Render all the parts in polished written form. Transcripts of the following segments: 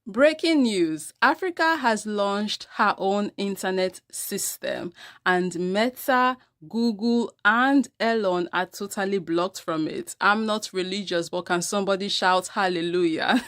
Breaking news: Africa has launched her own internet system, and Meta, Google, and Elon are totally blocked from it. I'm not religious, but can somebody shout hallelujah?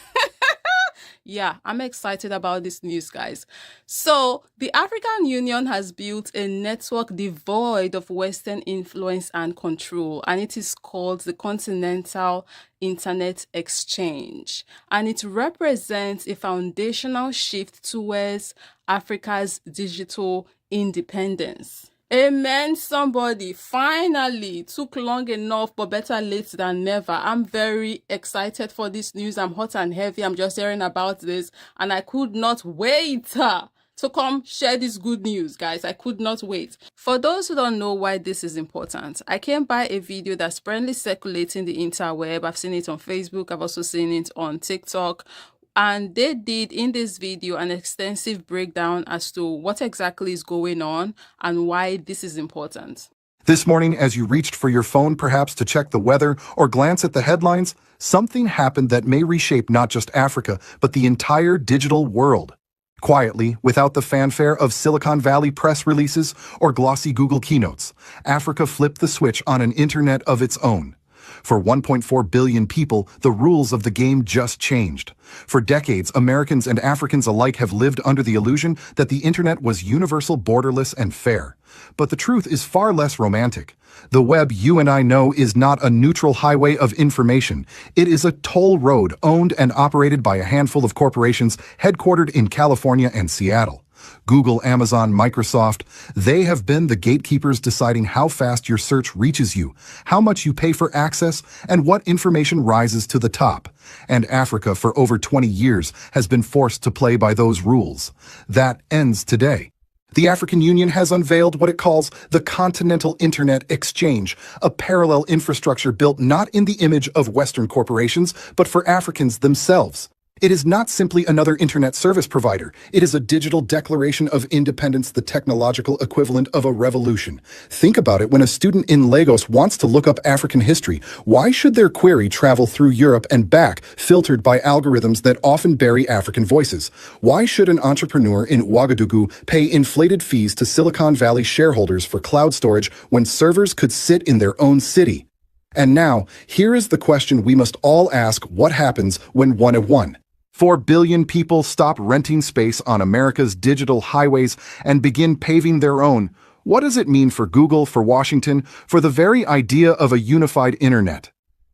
Yeah, I'm excited about this news, guys. So, the African Union has built a network devoid of Western influence and control, and it is called the Continental Internet Exchange. And it represents a foundational shift towards Africa's digital independence. Amen, somebody. Finally, took long enough, but better late than never. I'm very excited for this news. I'm hot and heavy. I'm just hearing about this, and I could not wait to come share this good news, guys. I could not wait. For those who don't know why this is important, I came by a video that's currently circulating the interweb. I've seen it on Facebook. I've also seen it on TikTok. And they did in this video an extensive breakdown as to what exactly is going on and why this is important. This morning, as you reached for your phone perhaps to check the weather or glance at the headlines, something happened that may reshape not just Africa, but the entire digital world. Quietly, without the fanfare of Silicon Valley press releases or glossy Google keynotes, Africa flipped the switch on an internet of its own. For 1.4 billion people, the rules of the game just changed. For decades, Americans and Africans alike have lived under the illusion that the internet was universal, borderless, and fair. But the truth is far less romantic. The web you and I know is not a neutral highway of information. It is a toll road owned and operated by a handful of corporations headquartered in California and Seattle. Google, Amazon, Microsoft, they have been the gatekeepers deciding how fast your search reaches you, how much you pay for access, and what information rises to the top. And Africa, for over 20 years, has been forced to play by those rules. That ends today. The African Union has unveiled what it calls the Continental Internet Exchange, a parallel infrastructure built not in the image of Western corporations, but for Africans themselves. It is not simply another internet service provider. It is a digital declaration of independence, the technological equivalent of a revolution. Think about it. When a student in Lagos wants to look up African history, why should their query travel through Europe and back, filtered by algorithms that often bury African voices? Why should an entrepreneur in Ouagadougou pay inflated fees to Silicon Valley shareholders for cloud storage when servers could sit in their own city? And now, here is the question we must all ask: what happens when 1 of 1? 4 billion people stop renting space on America's digital highways and begin paving their own. What does it mean for Google, for Washington, for the very idea of a unified internet?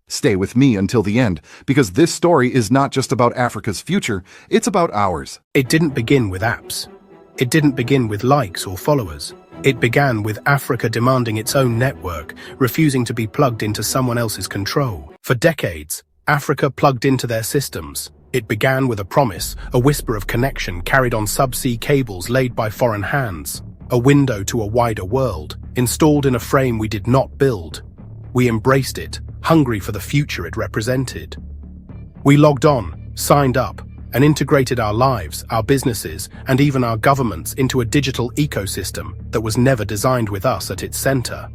Stay with me until the end, because this story is not just about Africa's future, it's about ours. It didn't begin with apps. It didn't begin with likes or followers. It began with Africa demanding its own network, refusing to be plugged into someone else's control. For decades, Africa plugged into their systems. It began with a promise, a whisper of connection carried on subsea cables laid by foreign hands, a window to a wider world, installed in a frame we did not build. We embraced it, hungry for the future it represented. We logged on, signed up, and integrated our lives, our businesses, and even our governments into a digital ecosystem that was never designed with us at its center.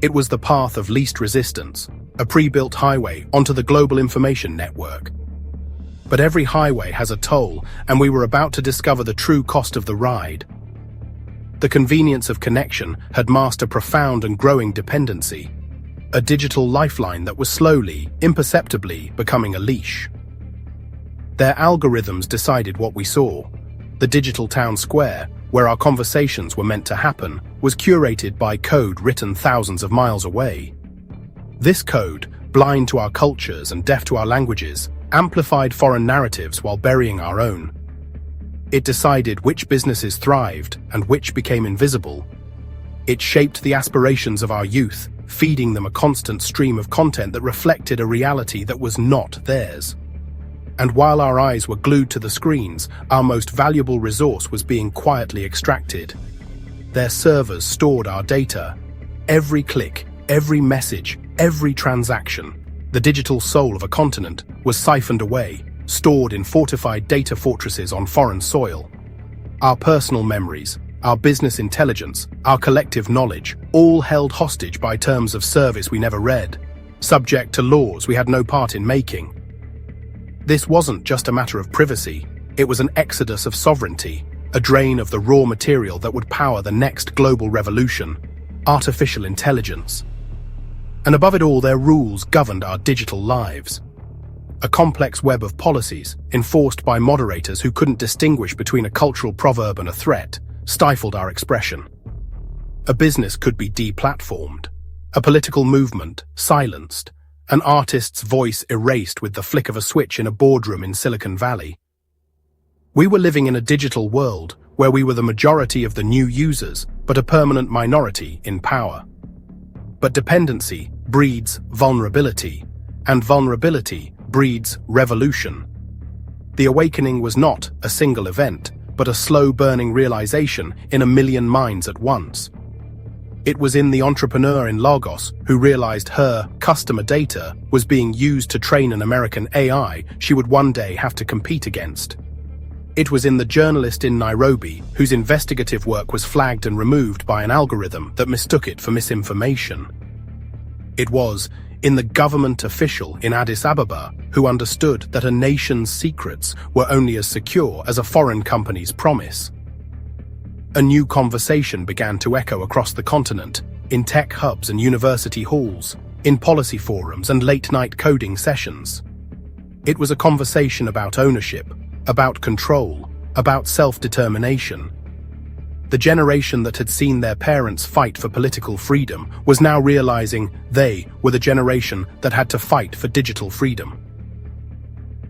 It was the path of least resistance, a pre-built highway onto the global information network. But every highway has a toll, and we were about to discover the true cost of the ride. The convenience of connection had masked a profound and growing dependency, a digital lifeline that was slowly, imperceptibly becoming a leash. Their algorithms decided what we saw. The digital town square, where our conversations were meant to happen, was curated by code written thousands of miles away. This code, blind to our cultures and deaf to our languages, amplified foreign narratives while burying our own. It decided which businesses thrived and which became invisible. It shaped the aspirations of our youth, feeding them a constant stream of content that reflected a reality that was not theirs. And while our eyes were glued to the screens, our most valuable resource was being quietly extracted. Their servers stored our data. Every click, every message, every transaction. The digital soul of a continent was siphoned away, stored in fortified data fortresses on foreign soil. Our personal memories, our business intelligence, our collective knowledge, all held hostage by terms of service we never read, subject to laws we had no part in making. This wasn't just a matter of privacy, it was an exodus of sovereignty, a drain of the raw material that would power the next global revolution, artificial intelligence. And above it all, their rules governed our digital lives. A complex web of policies, enforced by moderators who couldn't distinguish between a cultural proverb and a threat, stifled our expression. A business could be deplatformed, a political movement silenced, an artist's voice erased with the flick of a switch in a boardroom in Silicon Valley. We were living in a digital world where we were the majority of the new users, but a permanent minority in power. But dependency breeds vulnerability, and vulnerability breeds revolution. The awakening was not a single event, but a slow-burning realization in a million minds at once. It was in the entrepreneur in Lagos who realized her customer data was being used to train an American AI she would one day have to compete against. It was in the journalist in Nairobi whose investigative work was flagged and removed by an algorithm that mistook it for misinformation. It was in the government official in Addis Ababa who understood that a nation's secrets were only as secure as a foreign company's promise. A new conversation began to echo across the continent, in tech hubs and university halls, in policy forums and late-night coding sessions. It was a conversation about ownership, about control, about self-determination. The generation that had seen their parents fight for political freedom was now realizing they were the generation that had to fight for digital freedom.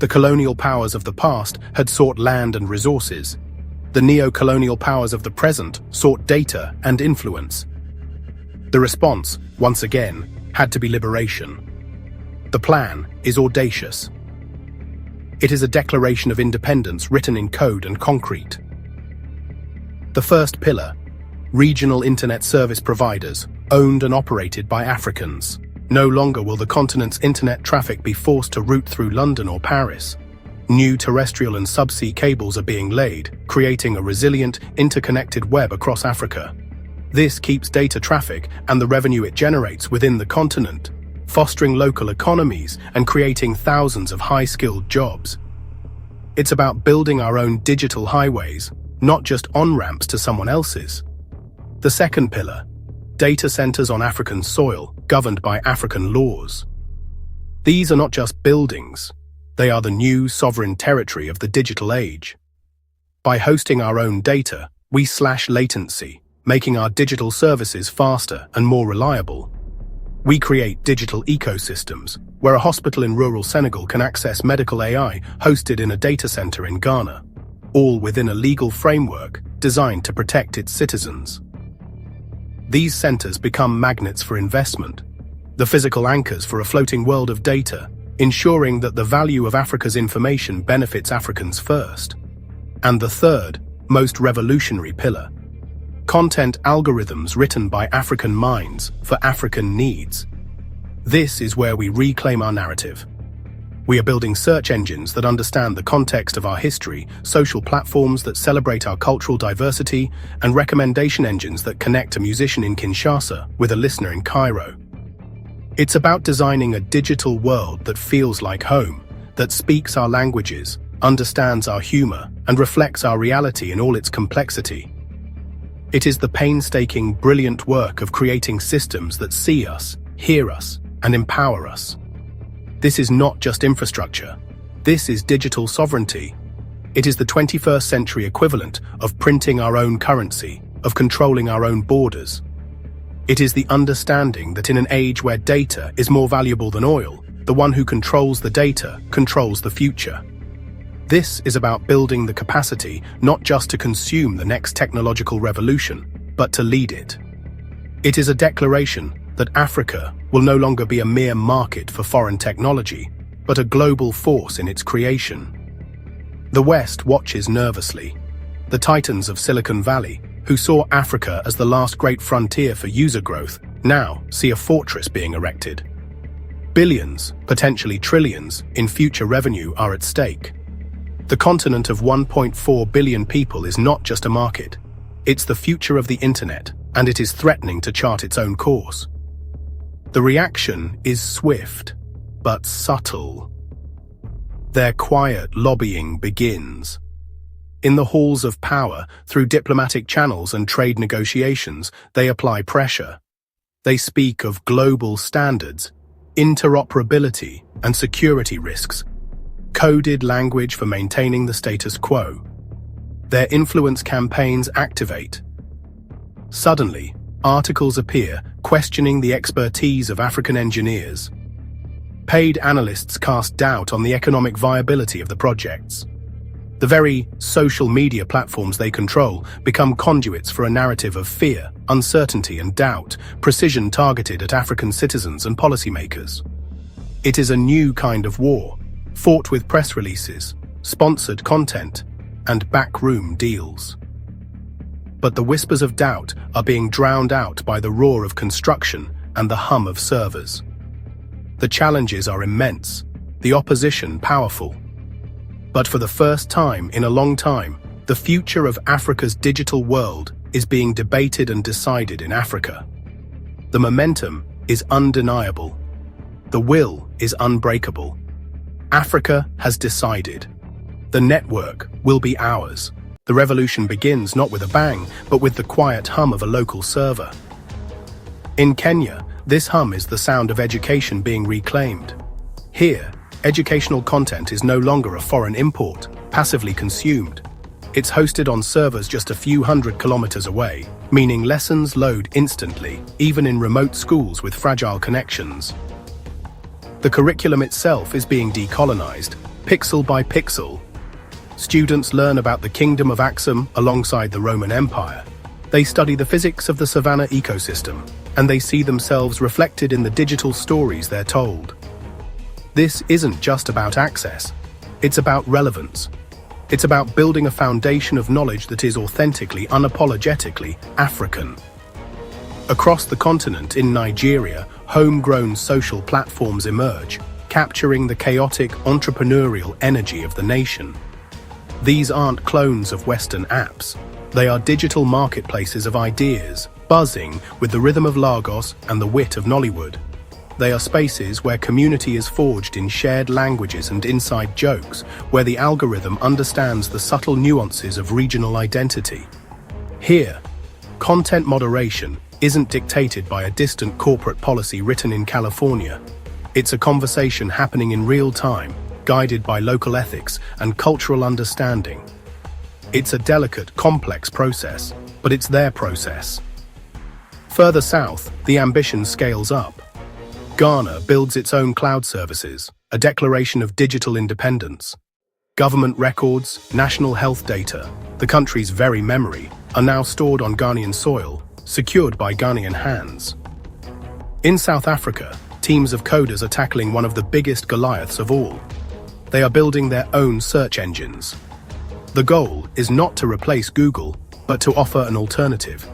The colonial powers of the past had sought land and resources. The neo-colonial powers of the present sought data and influence. The response, once again, had to be liberation. The plan is audacious. It is a declaration of independence written in code and concrete. The first pillar, regional internet service providers, owned and operated by Africans. No longer will the continent's internet traffic be forced to route through London or Paris. New terrestrial and subsea cables are being laid, creating a resilient, interconnected web across Africa. This keeps data traffic and the revenue it generates within the continent, fostering local economies and creating thousands of high-skilled jobs. It's about building our own digital highways, not just on-ramps to someone else's. The second pillar, data centers on African soil, governed by African laws. These are not just buildings. They are the new sovereign territory of the digital age. By hosting our own data, we slash latency, making our digital services faster and more reliable. We create digital ecosystems, where a hospital in rural Senegal can access medical AI hosted in a data center in Ghana, all within a legal framework designed to protect its citizens. These centers become magnets for investment, the physical anchors for a floating world of data, ensuring that the value of Africa's information benefits Africans first. And the third, most revolutionary pillar, content algorithms written by African minds for African needs. This is where we reclaim our narrative. We are building search engines that understand the context of our history, social platforms that celebrate our cultural diversity, and recommendation engines that connect a musician in Kinshasa with a listener in Cairo. It's about designing a digital world that feels like home, that speaks our languages, understands our humor, and reflects our reality in all its complexity. It is the painstaking, brilliant work of creating systems that see us, hear us, and empower us. This is not just infrastructure. This is digital sovereignty. It is the 21st century equivalent of printing our own currency, of controlling our own borders. It is the understanding that in an age where data is more valuable than oil, the one who controls the data controls the future. This is about building the capacity not just to consume the next technological revolution, but to lead it. It is a declaration that Africa will no longer be a mere market for foreign technology, but a global force in its creation. The West watches nervously. The titans of Silicon Valley, who saw Africa as the last great frontier for user growth, now see a fortress being erected. Billions, potentially trillions, in future revenue are at stake. The continent of 1.4 billion people is not just a market. It's the future of the internet, and it is threatening to chart its own course. The reaction is swift, but subtle. their quiet lobbying begins. In the halls of power, through diplomatic channels and trade negotiations, they apply pressure. They speak of global standards, interoperability, and security risks, coded language for maintaining the status quo. Their influence campaigns activate. Suddenly, articles appear questioning the expertise of African engineers. Paid analysts cast doubt on the economic viability of the projects. The very social media platforms they control become conduits for a narrative of fear, uncertainty, and doubt, precision targeted at African citizens and policymakers. It is a new kind of war, fought with press releases, sponsored content, and backroom deals. But the whispers of doubt are being drowned out by the roar of construction and the hum of servers. The challenges are immense, the opposition powerful. But for the first time in a long time, the future of Africa's digital world is being debated and decided in Africa. The momentum is undeniable. The will is unbreakable. Africa has decided. The network will be ours. The revolution begins not with a bang, but with the quiet hum of a local server. In Kenya, this hum is the sound of education being reclaimed. Here, educational content is no longer a foreign import, passively consumed. It's hosted on servers just a few hundred kilometers away, meaning lessons load instantly, even in remote schools with fragile connections. The curriculum itself is being decolonized, pixel by pixel. Students learn about the Kingdom of Axum alongside the Roman Empire. They study the physics of the savanna ecosystem, and they see themselves reflected in the digital stories they're told. This isn't just about access. It's about relevance. It's about building a foundation of knowledge that is authentically, unapologetically African. Across the continent in Nigeria, homegrown social platforms emerge, capturing the chaotic entrepreneurial energy of the nation. These aren't clones of Western apps. They are digital marketplaces of ideas, buzzing with the rhythm of Lagos and the wit of Nollywood. They are spaces where community is forged in shared languages and inside jokes, where the algorithm understands the subtle nuances of regional identity. Here, content moderation isn't dictated by a distant corporate policy written in California. It's a conversation happening in real time, guided by local ethics and cultural understanding. It's a delicate, complex process, but it's their process. Further south, the ambition scales up. Ghana builds its own cloud services, a declaration of digital independence. Government records, national health data, the country's very memory, are now stored on Ghanaian soil, secured by Ghanaian hands. In South Africa, teams of coders are tackling one of the biggest Goliaths of all. They are building their own search engines. The goal is not to replace Google, but to offer an alternative.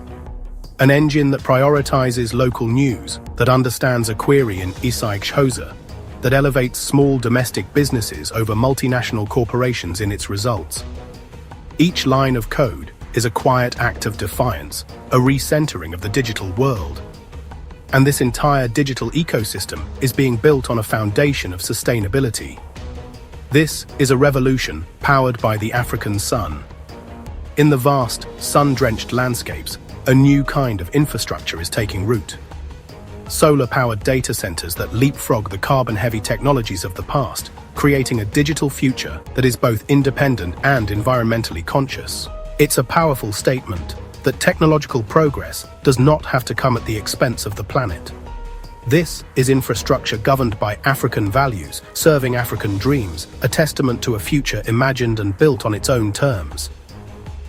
An engine that prioritizes local news, that understands a query in Isaac-Xhosa, that elevates small domestic businesses over multinational corporations in its results. Each line of code is a quiet act of defiance, a recentering of the digital world. And this entire digital ecosystem is being built on a foundation of sustainability. This is a revolution powered by the African sun. In the vast, sun-drenched landscapes, a new kind of infrastructure is taking root. Solar-powered data centers that leapfrog the carbon-heavy technologies of the past, creating a digital future that is both independent and environmentally conscious. It's a powerful statement that technological progress does not have to come at the expense of the planet. This is infrastructure governed by African values, serving African dreams, a testament to a future imagined and built on its own terms.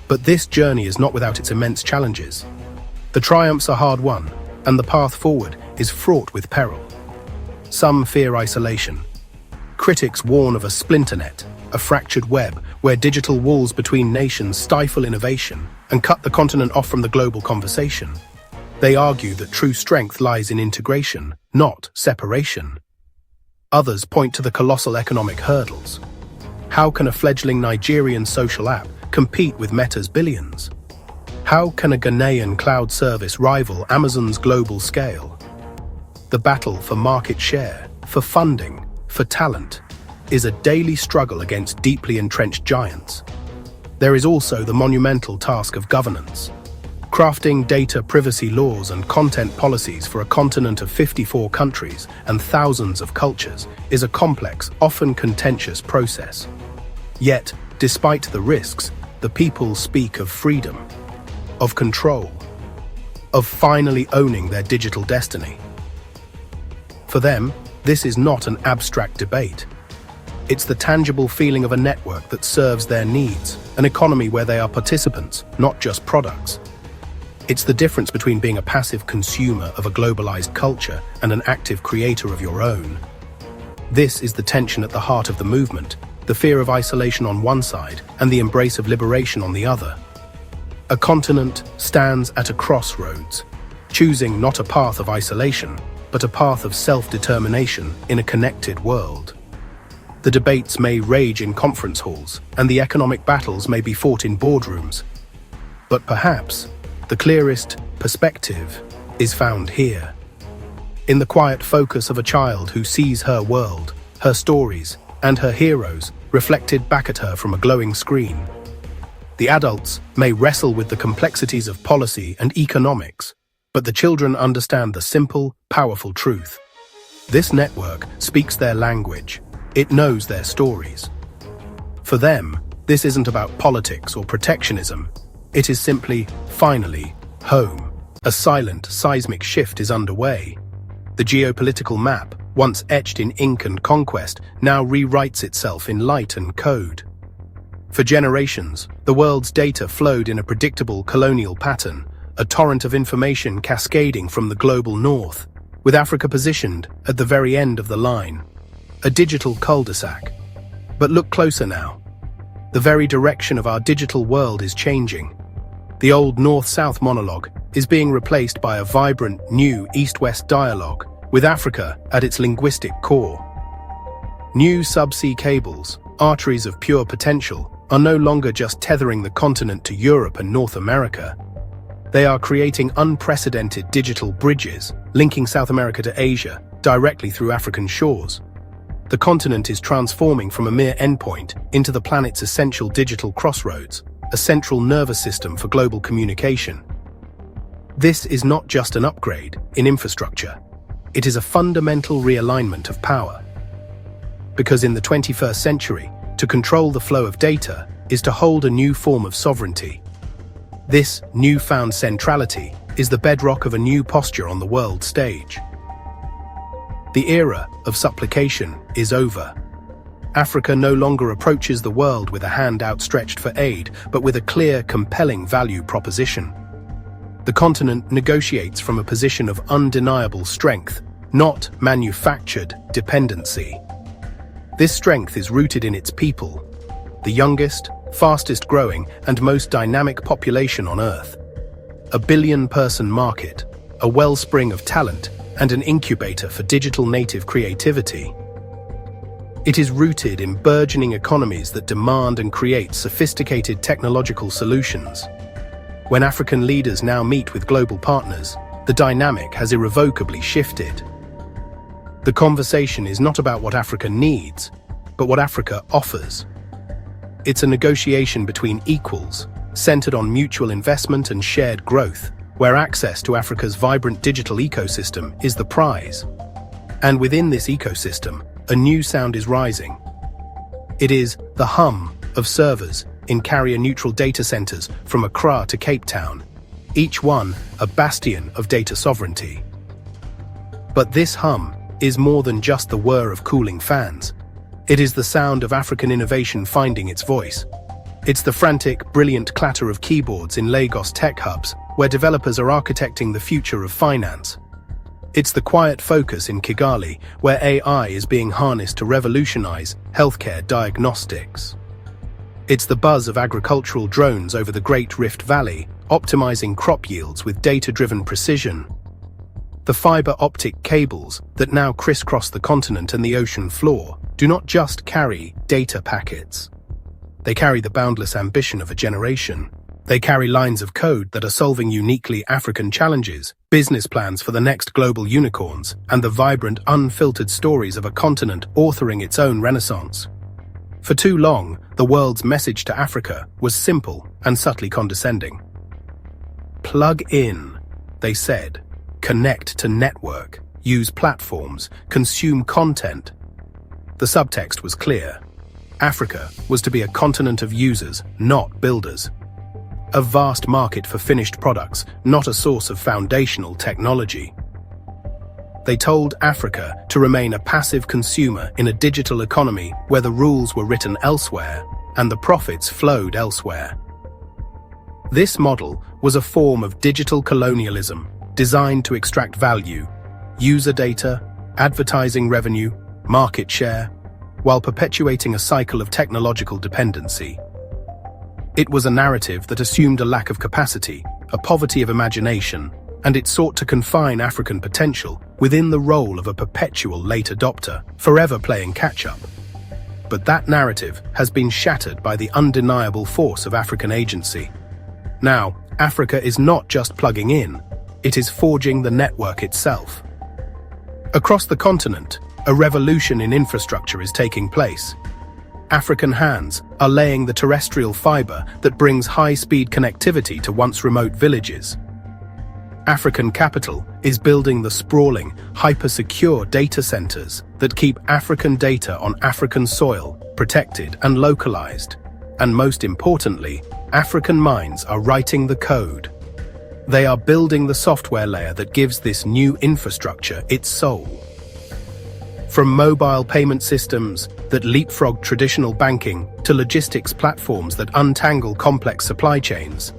But this journey is not without its immense challenges. The triumphs are hard-won, and the path forward is fraught with peril. Some fear isolation. Critics warn of a splinternet, a fractured web where digital walls between nations stifle innovation and cut the continent off from the global conversation. They argue that true strength lies in integration, not separation. Others point to the colossal economic hurdles. How can a fledgling Nigerian social app compete with Meta's billions? How can a Ghanaian cloud service rival Amazon's global scale? The battle for market share, for funding, for talent, is a daily struggle against deeply entrenched giants. There is also the monumental task of governance. Crafting data privacy laws and content policies for a continent of 54 countries and thousands of cultures is a complex, often contentious process. Yet, despite the risks, the people speak of freedom, of control, of finally owning their digital destiny. For them, this is not an abstract debate. It's the tangible feeling of a network that serves their needs, an economy where they are participants, not just products. It's the difference between being a passive consumer of a globalized culture and an active creator of your own. This is the tension at the heart of the movement, the fear of isolation on one side and the embrace of liberation on the other. A continent stands at a crossroads, choosing not a path of isolation, but a path of self-determination in a connected world. The debates may rage in conference halls, and the economic battles may be fought in boardrooms. But perhaps the clearest perspective is found here, in the quiet focus of a child who sees her world, her stories, and her heroes reflected back at her from a glowing screen. The adults may wrestle with the complexities of policy and economics, but the children understand the simple, powerful truth. This network speaks their language. It knows their stories. For them, this isn't about politics or protectionism. It is simply, finally, home. A silent, seismic shift is underway. The geopolitical map, once etched in ink and conquest, now rewrites itself in light and code. For generations, the world's data flowed in a predictable colonial pattern, a torrent of information cascading from the global north, with Africa positioned at the very end of the line. A digital cul-de-sac. But look closer now. The very direction of our digital world is changing. The old north-south monologue is being replaced by a vibrant, new east-west dialogue, with Africa at its linguistic core. New subsea cables, arteries of pure potential, are no longer just tethering the continent to Europe and North America. They are creating unprecedented digital bridges, linking South America to Asia, directly through African shores. The continent is transforming from a mere endpoint into the planet's essential digital crossroads, a central nervous system for global communication. This is not just an upgrade in infrastructure. It is a fundamental realignment of power. Because in the 21st century, to control the flow of data is to hold a new form of sovereignty. This newfound centrality is the bedrock of a new posture on the world stage. The era of supplication is over. Africa no longer approaches the world with a hand outstretched for aid, but with a clear, compelling value proposition. The continent negotiates from a position of undeniable strength, not manufactured dependency. This strength is rooted in its people, the youngest, fastest growing, and most dynamic population on Earth. A billion-person market, a wellspring of talent, and an incubator for digital native creativity. It is rooted in burgeoning economies that demand and create sophisticated technological solutions. When African leaders now meet with global partners, the dynamic has irrevocably shifted. The conversation is not about what Africa needs, but what Africa offers. It's a negotiation between equals, centered on mutual investment and shared growth, where access to Africa's vibrant digital ecosystem is the prize. And within this ecosystem, a new sound is rising. It is the hum of servers in carrier-neutral data centers from Accra to Cape Town, each one a bastion of data sovereignty. But this hum is more than just the whir of cooling fans. It is the sound of African innovation finding its voice. It's the frantic, brilliant clatter of keyboards in Lagos tech hubs, where developers are architecting the future of finance. It's the quiet focus in Kigali, where AI is being harnessed to revolutionize healthcare diagnostics. It's the buzz of agricultural drones over the Great Rift Valley, optimizing crop yields with data-driven precision. The fiber optic cables that now crisscross the continent and the ocean floor do not just carry data packets. They carry the boundless ambition of a generation. They carry lines of code that are solving uniquely African challenges, business plans for the next global unicorns, and the vibrant, unfiltered stories of a continent authoring its own renaissance. For too long, the world's message to Africa was simple and subtly condescending. Plug in, they said. Connect to network, use platforms, consume content. The subtext was clear. Africa was to be a continent of users, not builders. A vast market for finished products, not a source of foundational technology. They told Africa to remain a passive consumer in a digital economy where the rules were written elsewhere and the profits flowed elsewhere. This model was a form of digital colonialism designed to extract value, user data, advertising revenue, market share, while perpetuating a cycle of technological dependency. It was a narrative that assumed a lack of capacity, a poverty of imagination, and it sought to confine African potential within the role of a perpetual late adopter, forever playing catch-up. But that narrative has been shattered by the undeniable force of African agency. Now, Africa is not just plugging in, it is forging the network itself. Across the continent, a revolution in infrastructure is taking place. African hands are laying the terrestrial fiber that brings high-speed connectivity to once remote villages. African capital is building the sprawling, hyper-secure data centers that keep African data on African soil protected and localized. And most importantly, African minds are writing the code. They are building the software layer that gives this new infrastructure its soul. From mobile payment systems that leapfrog traditional banking to logistics platforms that untangle complex supply chains,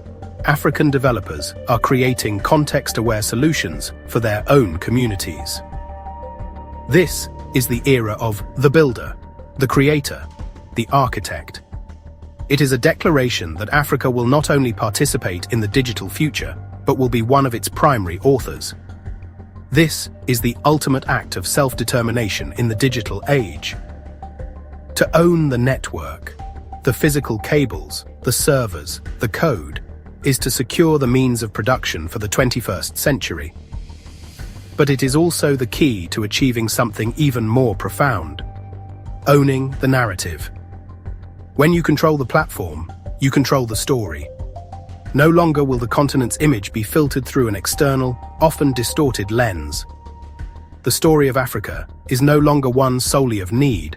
African developers are creating context-aware solutions for their own communities. This is the era of the builder, the creator, the architect. It is a declaration that Africa will not only participate in the digital future, but will be one of its primary authors. This is the ultimate act of self-determination in the digital age. To own the network, the physical cables, the servers, the code, is to secure the means of production for the 21st century. But it is also the key to achieving something even more profound: owning the narrative. When you control the platform, you control the story. No longer will the continent's image be filtered through an external, often distorted lens. The story of Africa is no longer one solely of need,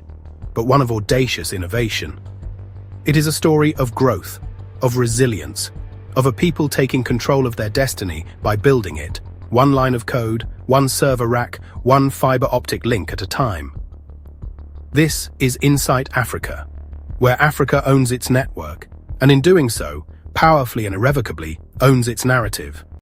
but one of audacious innovation. It is a story of growth, of resilience, of a people taking control of their destiny by building it, one line of code, one server rack, one fiber optic link at a time. This is Insight Africa, where Africa owns its network, and in doing so, powerfully and irrevocably owns its narrative.